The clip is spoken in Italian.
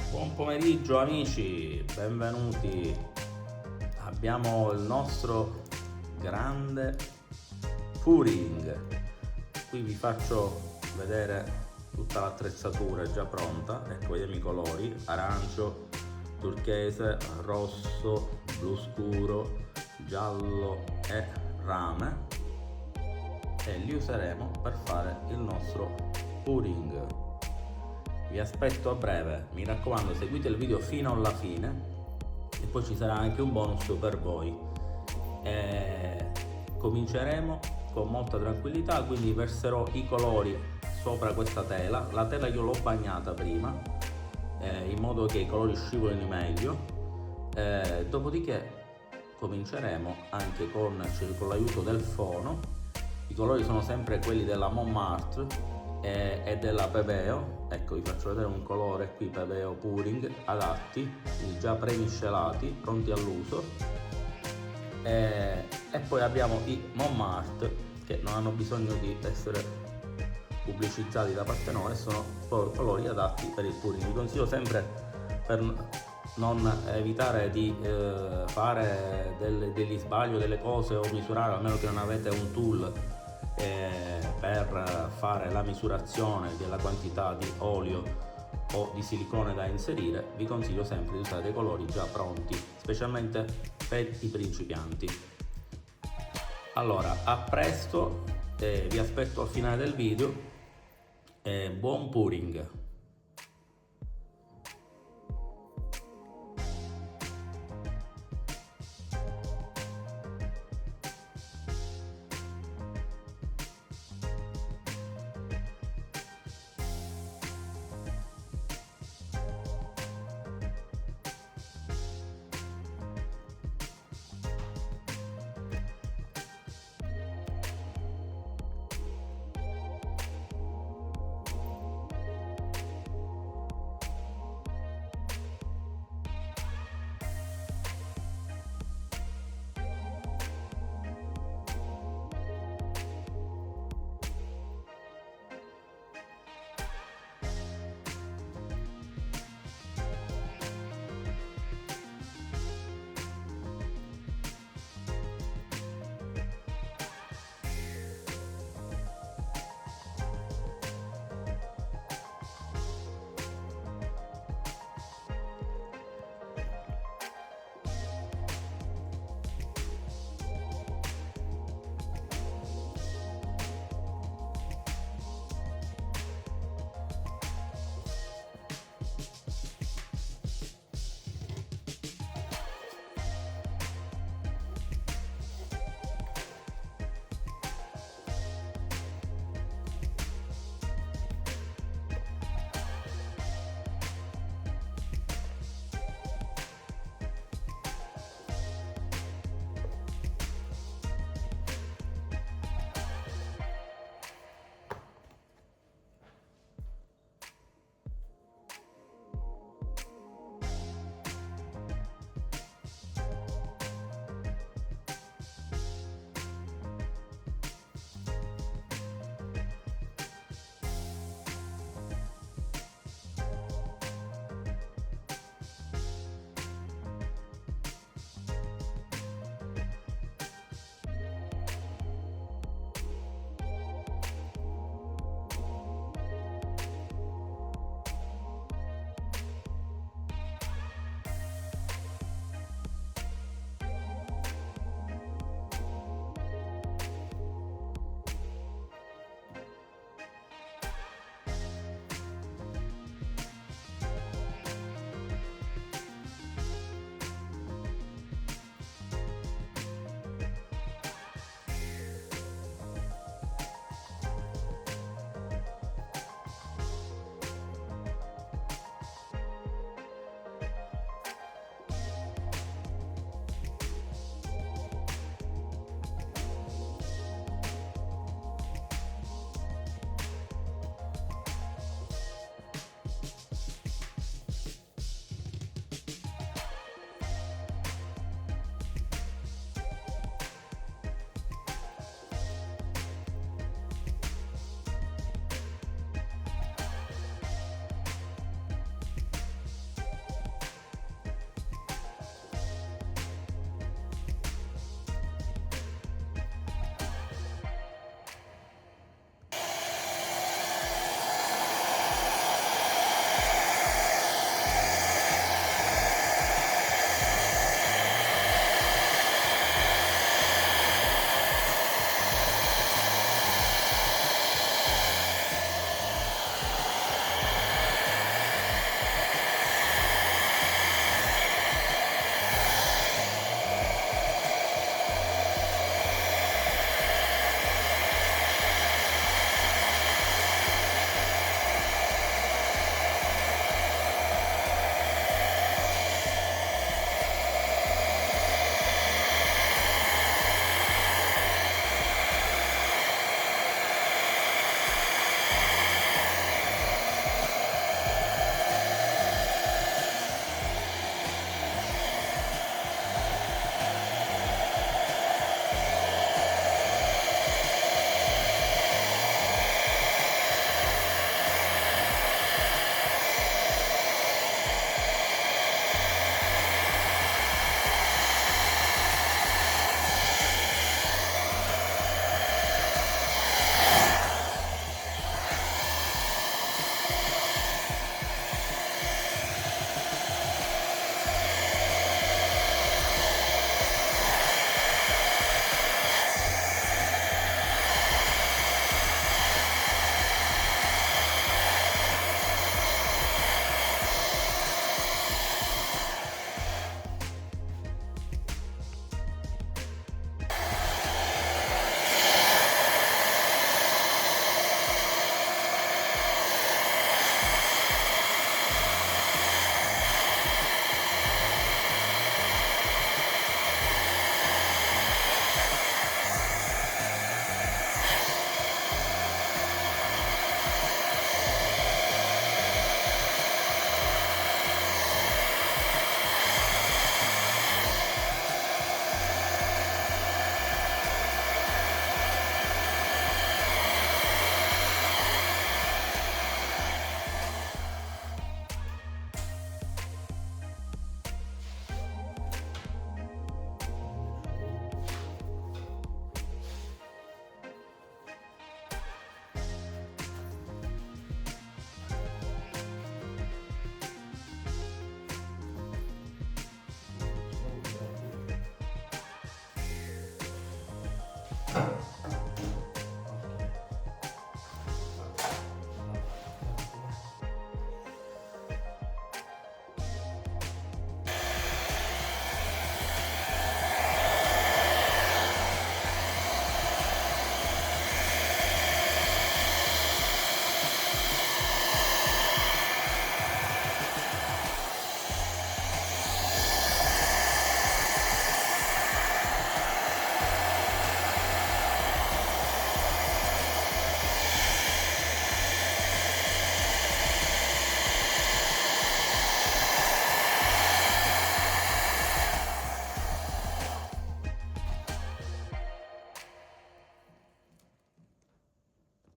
Buon pomeriggio amici, benvenuti. Abbiamo il nostro grande pouring. Qui vi faccio vedere tutta l'attrezzatura è già pronta. Ecco, vediamo i colori: arancio, turchese, rosso, blu scuro, giallo e rame. E li useremo per fare il nostro pouring. Vi aspetto a breve, mi raccomando, seguite il video fino alla fine e poi ci sarà anche un bonus per voi. Cominceremo con molta tranquillità, quindi verserò i colori sopra questa tela. La tela io l'ho bagnata prima, in modo che i colori scivolino meglio. Dopodiché cominceremo anche con l'aiuto del fono. I colori sono sempre quelli della Montmartre e della Pebeo. Ecco, vi faccio vedere un colore qui, Pebeo Pouring, adatti, già premiscelati, pronti all'uso. E poi abbiamo i Montmartre, che non hanno bisogno di essere pubblicizzati da parte nostra, sono colori adatti per il pouring. Vi consiglio sempre, per non evitare di fare degli sbagli o delle cose o misurare, almeno che non avete un tool per fare la misurazione della quantità di olio o di silicone da inserire, vi consiglio sempre di usare dei colori già pronti, specialmente per i principianti. Allora, a presto, vi aspetto al finale del video e buon pouring! Ciao.